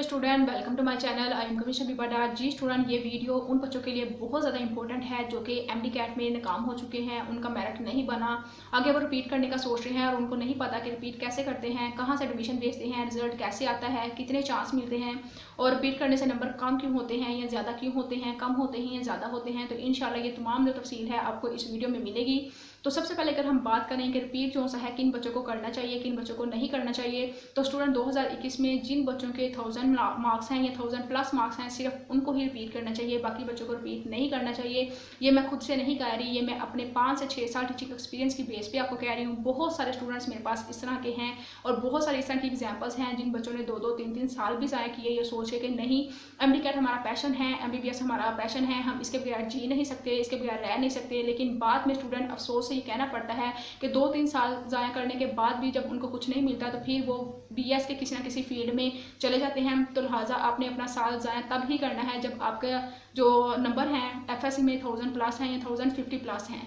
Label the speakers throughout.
Speaker 1: Student, welcome to my channel. I am कमिशन बिबाडा। जी स्टूडेंट, ये वीडियो उन बच्चों के लिए बहुत ज़्यादा इंपॉर्टेंट है जो कि एमडी कैट में नाकाम हो चुके हैं, उनका मेरिट नहीं बना, आगे वो रिपीट करने का सोच रहे हैं और उनको नहीं पता कि रिपीट कैसे करते हैं, कहाँ से एडमिशन भेजते हैं, रिजल्ट कैसे आता है, कितने चांस मिलते हैं और रिपीट करने से नंबर कम क्यों होते हैं या ज़्यादा क्यों होते हैं, कम होते हैं या ज़्यादा होते हैं। तो इंशाल्लाह ये तमाम जो तफसील है आपको इस वीडियो में मिलेगी। तो सबसे पहले अगर हम बात करें कि रिपीट जो सा है किन बच्चों को करना चाहिए, किन बच्चों को नहीं करना चाहिए, तो स्टूडेंट 2021 में जिन बच्चों के 1000 मार्क्स हैं या 1000 प्लस मार्क्स हैं, सिर्फ उनको ही रिपीट करना चाहिए, बाकी बच्चों को रिपीट नहीं करना चाहिए। ये मैं खुद से नहीं कह रही, ये मैं अपने 5 से 6 साल टीचिंग एक्सपीरियंस की बेस पे आपको कह रही हूँ। बहुत सारे स्टूडेंट्स मेरे पास इस तरह के हैं और बहुत सारे इस तरह की एग्जाम्पल्स हैं जिन बच्चों ने 2-2, 3-3 साल भी ज़ाया किए ये सोच के कि नहीं, एमडी कैट हमारा पैशन है, एमबीबीएस हमारा पैशन है, हम इसके बगैर जी नहीं सकते, इसके बगैर रह नहीं सकते। लेकिन बाद में स्टूडेंट अफसोस से ये कहना पड़ता है कि 2-3 साल ज़ाया करने के बाद भी जब उनको कुछ नहीं मिलता तो फिर वो बीएस के किसी ना किसी फील्ड में चले जाते हैं। तो लिहाजा आपने अपना साल ज़ाया तब ही करना है जब आपका जो नंबर हैं एफएससी में 1000 प्लस हैं या 1050 प्लस हैं।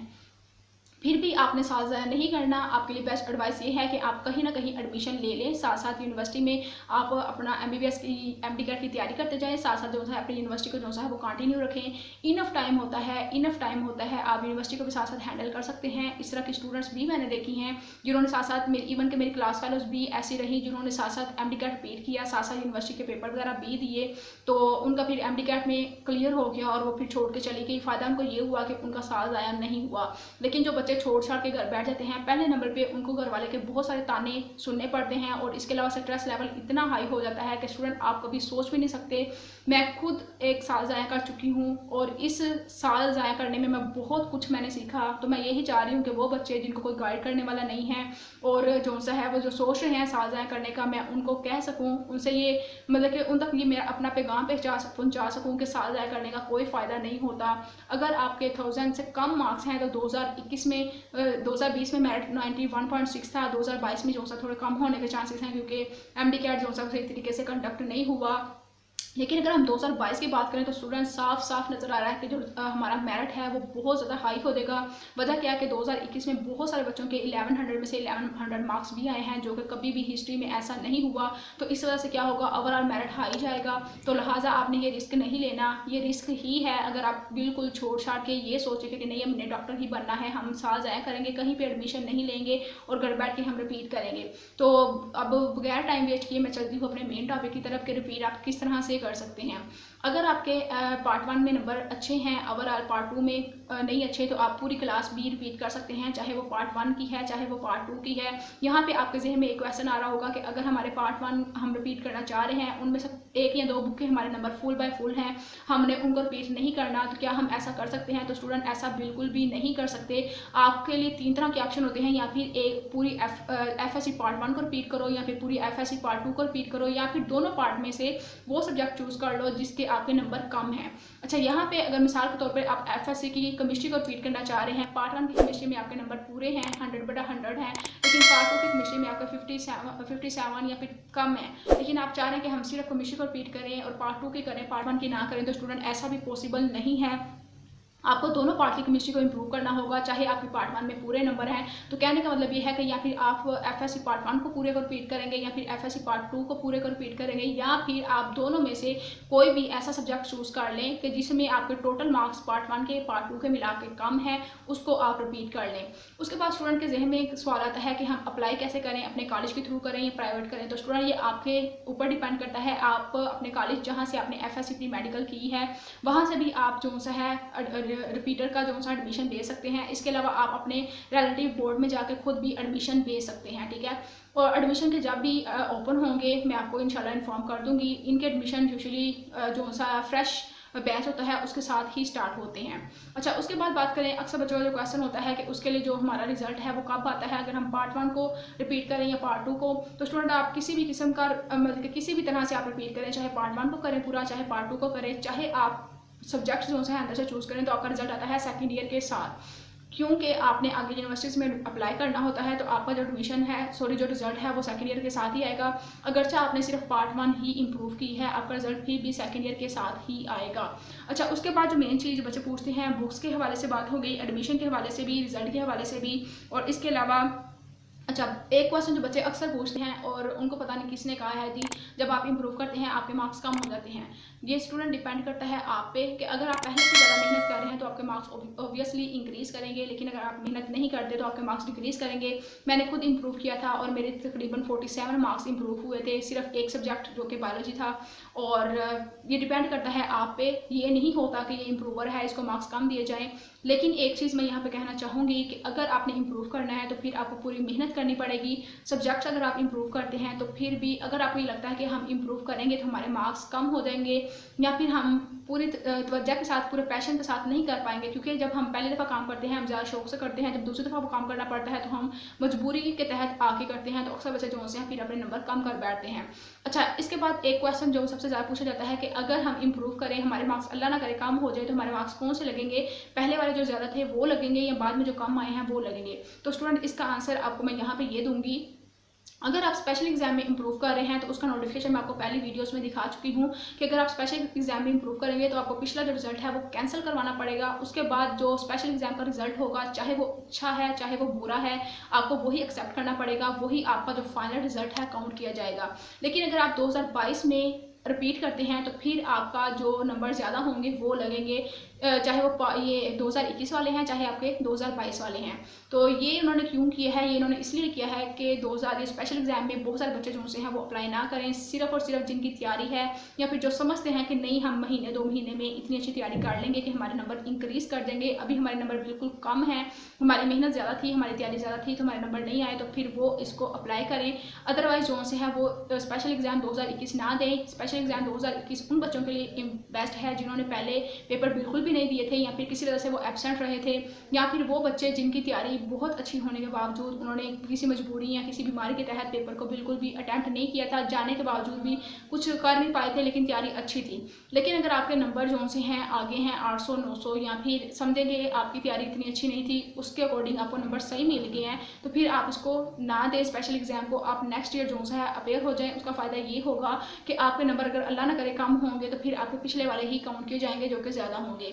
Speaker 1: फिर भी आपने साल ज़ाया नहीं करना। आपके लिए बेस्ट एडवाइस ये है कि आप कहीं ना कहीं एडमिशन ले लें, साथ साथ यूनिवर्सिटी में आप अपना एमबीबीएस की एमडी कैट की तैयारी करते जाएं, साथ साथ जो है अपनी यूनिवर्सिटी को जो है वो कंटिन्यू रखें। इनफ टाइम होता है, आप यूनिवर्सिटी को भी साथ साथ हैंडल कर सकते हैं। इस तरह के स्टूडेंट्स भी मैंने देखी हैं जिन्होंने साथ साथ इवन के मेरी क्लास फेलोज भी ऐसी रही जिन्होंने साथ साथ एमडी कैट रिपीट किया, साथ साथ यूनिवर्सिटी के पेपर वगैरह भी दिए, तो उनका फिर एमडी कैट में क्लियर हो गया और वो फिर छोड़ के चली गई। फ़ायदा उनको ये हुआ कि उनका साल ज़ाया नहीं हुआ। लेकिन जो बच्चे छोड़ छाड़ के घर बैठ जाते हैं, पहले नंबर पे उनको घर वाले के बहुत सारे ताने सुनने पड़ते हैं और इसके अलावा स्ट्रेस लेवल इतना हाई हो जाता है कि स्टूडेंट आप कभी सोच भी नहीं सकते। मैं खुद एक साल ज़ाया कर चुकी हूँ और इस साल ज़ाया करने में मैं बहुत कुछ मैंने सीखा। तो मैं यही चाह रही हूँ कि वो बच्चे जिनको कोई गाइड करने वाला नहीं है और जो सा है वो जो सोच रहे हैं साल ज़ाया करने का, मैं उनको कह सकूँ, उनसे ये मतलब कि उन तक ये मेरा अपना पैगाम पहुँचा सकूँ कि साल ज़ाया करने का कोई फ़ायदा नहीं होता। अगर आपके 1000 से कम मार्क्स हैं तो 2021 में 2020 में मेरिट 91.6 था, 2022 में जो सा थोड़े कम होने के चांसेस हैं क्योंकि एमडी कैट जो सा सही तरीके से कंडक्ट नहीं हुआ। लेकिन अगर हम 2022 की बात करें तो स्टूडेंट साफ नज़र आ रहा है कि जो हमारा मेरिट है वो बहुत ज़्यादा हाई हो जाएगा। वजह क्या है कि 2021 में बहुत सारे बच्चों के 1100 में से 1100 मार्क्स भी आए हैं जो कि कभी भी हिस्ट्री में ऐसा नहीं हुआ। तो इस वजह से क्या होगा, ओवरऑल मेरिट हाई जाएगा। तो लिहाजा आपने ये रिस्क नहीं लेना। ये रिस्क ही है अगर आप बिल्कुल छोड़ छाड़ के ये सोचेंगे कि नहीं हमने डॉक्टर ही बनना है, हम साल ज़ाया करेंगे, कहीं पर एडमिशन नहीं लेंगे और घर बैठ के हम रिपीट करेंगे। तो अब बगैर टाइम वेस्ट किए मैं चलती हूँ अपने मेन टॉपिक की तरफ कि रिपीट आप किस तरह से कर सकते हैं। अगर आपके पार्ट 1 में नंबर अच्छे हैं, ओवरऑल पार्ट 2 में नहीं अच्छे, तो आप पूरी क्लास भी रिपीट कर सकते हैं, चाहे वो पार्ट 1 की है चाहे वो पार्ट 2 की है। यहाँ पे आपके जहन में एक क्वेश्चन आ रहा होगा कि अगर हमारे पार्ट 1 हम रिपीट करना चाह रहे हैं, उनमें से 1 या 2 बुक के हमारे नंबर फुल बाय फुल हैं, हमने उनको रिपीट नहीं करना, तो क्या हम ऐसा कर सकते हैं? तो स्टूडेंट ऐसा बिल्कुल भी नहीं कर सकते। आपके लिए 3 तरह के ऑप्शन होते हैं, या फिर एक पूरी एफएससी पार्ट 1 को रिपीट करो, या फिर पूरी एफएससी पार्ट 2 को रिपीट करो, या फिर दोनों पार्ट में से वो सब्जेक्ट चूज कर लो जिसके आपके नंबर कम है। अच्छा, यहाँ पे अगर मिसाल के तौर पर आप एफएससी की केमिस्ट्री को रिपीट करना चाह रहे हैं, पार्ट 1 की केमिस्ट्री में आपके नंबर पूरे हैं, 100/100 हैं, लेकिन पार्ट 2 की केमिस्ट्री में आपका 57 या फिर कम है, लेकिन आप चाह रहे हैं कि हम सिर्फ केमिस्ट्री को रिपीट करें और पार्ट 2 की करें, पार्ट 1 की ना करें, तो स्टूडेंट ऐसा भी पॉसिबल नहीं है। आपको दोनों पार्ट की केमिस्ट्री को इंप्रूव करना होगा, चाहे आपके पार्ट 1 में पूरे नंबर हैं। तो कहने का मतलब ये है कि या फिर आप एफएससी पार्ट 1 को पूरे को रिपीट करेंगे, या फिर एफएससी पार्ट 2 को पूरे को रिपीट करेंगे, या फिर आप दोनों में से कोई भी ऐसा सब्जेक्ट चूज कर लें कि जिसमें आपके टोटल मार्क्स पार्ट 1 के पार्ट 2 के मिला के कम है, उसको आप रिपीट कर लें। उसके बाद स्टूडेंट के जहन में एक सवाल आता है कि हम अप्लाई कैसे करें, अपने कॉलेज के थ्रू करें या प्राइवेट करें। तो स्टूडेंट ये आपके ऊपर डिपेंड करता है। आप अपने कॉलेज जहाँ से आपने एफएससी प्री मेडिकल की है वहाँ से भी आप जो सा है रिपीटर का एडमिशन दे सकते हैं। इसके अलावा आप अपने रिलेटिव बोर्ड में जाकर खुद भी एडमिशन दे सकते हैं, ठीक है। और एडमिशन के जब भी ओपन होंगे मैं आपको इंशाल्लाह इन्फॉर्म कर दूंगी। इनके एडमिशन यूजुअली जो सा फ्रेश बैच होता है उसके साथ ही स्टार्ट होते हैं। अच्छा, उसके बाद बात करें, अक्सर बच्चों का जो क्वेश्चन होता है कि उसके लिए जो हमारा रिजल्ट है वो कब आता है, अगर हम पार्ट 1 को रिपीट करें या पार्ट 2 को। तो स्टूडेंट आप किसी भी किस्म का मतलब किसी भी तरह से आप रिपीट करें, चाहे पार्ट 1 को करें पूरा, चाहे पार्ट 2 को करें, चाहे आप सब्जेक्ट जो है अंदर से चूज करें, तो आपका रिजल्ट आता है सेकंड ईयर के साथ। क्योंकि आपने आगे यूनिवर्सिटीज़ में अप्लाई करना होता है, तो आपका जो एडमिशन है जो रिजल्ट है वो सेकंड ईयर के साथ ही आएगा। अगरचे आपने सिर्फ पार्ट 1 ही इंप्रूव की है, आपका रिजल्ट भी सेकंड ईयर के साथ ही आएगा। अच्छा, उसके बाद जो मेन चीज़ बच्चे पूछते हैं, बुक्स के हवाले से बात हो गई, एडमिशन के हवाले से भी, रिजल्ट के हवाले से भी, और इसके अलावा अच्छा, एक क्वेश्चन जो बच्चे अक्सर पूछते हैं और उनको पता नहीं किसने कहा है जी, जब आप इम्प्रूव करते हैं आपके मार्क्स कम हो जाते हैं। ये स्टूडेंट डिपेंड करता है आप पे कि अगर आप पहले से ज़्यादा मेहनत कर रहे हैं तो आपके मार्क्स ऑब्वियसली इंक्रीज़ करेंगे, लेकिन अगर आप मेहनत नहीं करते तो आपके मार्क्स डिक्रीज़ करेंगे। मैंने खुद इम्प्रूव किया था और मेरे तकरीबन 47 मार्क्स इम्प्रूव हुए थे, सिर्फ एक सब्जेक्ट जो कि बायोलॉजी था। और ये डिपेंड करता है आप पे, ये नहीं होता कि ये इम्प्रूवर है इसको मार्क्स कम दिए जाएँ। लेकिन एक चीज़ मैं यहाँ पे कहना चाहूँगी कि अगर आपने इम्प्रूव करना है तो फिर आपको पूरी मेहनत करनी पड़ेगी। सब्जेक्ट्स अगर आप इम्प्रूव करते हैं तो फिर भी अगर आपको ये लगता है कि हम इम्प्रूव करेंगे तो हमारे मार्क्स कम हो जाएंगे या फिर हम पूरी तवज्जो के साथ, पूरे पैशन के साथ नहीं कर पाएंगे, क्योंकि जब हम पहली दफ़ा काम करते हैं हम ज़्यादा शौक से करते हैं, जब दूसरी दफ़ा वो काम करना पड़ता है तो हम मजबूरी के तहत आके करते हैं, तो अक्सर बच्चे जो होते हैं फिर अपने नंबर कम कर बैठते हैं। अच्छा, इसके बाद एक क्वेश्चन जो सबसे ज़्यादा पूछा जाता है कि अगर हम इम्प्रूव करें, हमारे मार्क्स अल्लाह ना करे कम हो जाए, तो हमारे मार्क्स कौन से लगेंगे, पहले वाले जो ज़्यादा थे वो लगेंगे या बाद में जो कम आए हैं वो लगेंगे। तो स्टूडेंट इसका आंसर आपको मैं यहाँ पे ये दूंगी। अगर आप स्पेशल एग्जाम में इंप्रूव कर रहे हैं तो उसका नोटिफिकेशन मैं आपको पहली वीडियोस में दिखा चुकी हूँ कि अगर आप स्पेशल एग्जाम में इंप्रूव करेंगे तो आपको पिछला जो रिजल्ट है वो कैंसिल करवाना पड़ेगा। उसके बाद जो स्पेशल एग्जाम का रिजल्ट होगा, चाहे वो अच्छा है चाहे वो बुरा है, आपको वही एक्सेप्ट करना पड़ेगा, वही आपका जो फाइनल रिजल्ट है काउंट किया जाएगा। लेकिन अगर आप 2022 में रिपीट करते हैं तो फिर आपका जो नंबर ज़्यादा होंगे वो लगेंगे, चाहे वो ये 2021 वाले हैं चाहे आपके 2022 वाले हैं। तो ये उन्होंने क्यों किया है, ये इन्होंने इसलिए किया है कि 2000 स्पेशल एग्जाम में बहुत सारे बच्चे जो से हैं वो अप्लाई ना करें, सिर्फ और सिर्फ जिनकी तैयारी है या फिर जो समझते हैं कि नहीं हम महीने 2 महीने में इतनी अच्छी तैयारी कर लेंगे कि हमारे नंबर इंक्रीज़ कर देंगे, अभी हमारे नंबर बिल्कुल कम है, हमारी मेहनत ज़्यादा थी, हमारी तैयारी ज़्यादा थी तो हमारे नंबर नहीं आए, तो फिर वो इसको अप्लाई करें। अदरवाइज जो से है वो स्पेशल एग्जाम 2021 ना दें। स्पेशल एग्जाम 2021 उन बच्चों के लिए बेस्ट है जिन्होंने पहले पेपर बिल्कुल भी नहीं दिए थे या फिर किसी तरह से वो एब्सेंट रहे थे, या फिर वो बच्चे जिनकी तैयारी बहुत अच्छी होने के बावजूद उन्होंने किसी मजबूरी या किसी बीमारी के तहत पेपर को बिल्कुल भी अटैम्प्ट नहीं किया था, जाने के बावजूद भी कुछ कर नहीं पाए थे लेकिन तैयारी अच्छी थी। लेकिन अगर आपके नंबर जो से हैं आगे हैं 800 900 या फिर समझेंगे आपकी तैयारी इतनी अच्छी नहीं थी, उसके अकॉर्डिंग आपको नंबर सही मिल गए हैं, तो फिर आप इसको ना दें स्पेशल एग्जाम को, आप नेक्स्ट ईयर जो है अपेयर हो जाएं। उसका फ़ायदा ये होगा कि आपके नंबर अगर अल्लाह ना करे कम होंगे तो फिर आपके पिछले वाले ही काउंट किए जाएंगे जो कि ज़्यादा होंगे।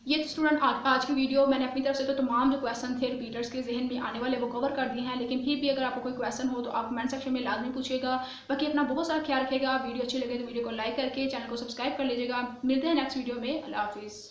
Speaker 1: ये तो स्टूडेंट आज की वीडियो मैंने अपनी तरफ से तो तमाम जो क्वेश्चन थे रिपीटर्स के जहन में आने वाले वो कवर कर दिए हैं, लेकिन फिर भी अगर आपको कोई क्वेश्चन हो तो आप कमेंट सेक्शन में लाजमी पूछिएगा। बाकी अपना बहुत सारा ख्याल रखिएगा। वीडियो अच्छी लगे तो वीडियो को लाइक करके चैनल को सब्सक्राइब कर लीजिएगा। मिलते हैं नेक्स्ट वीडियो में। अल्लाह हाफिज़।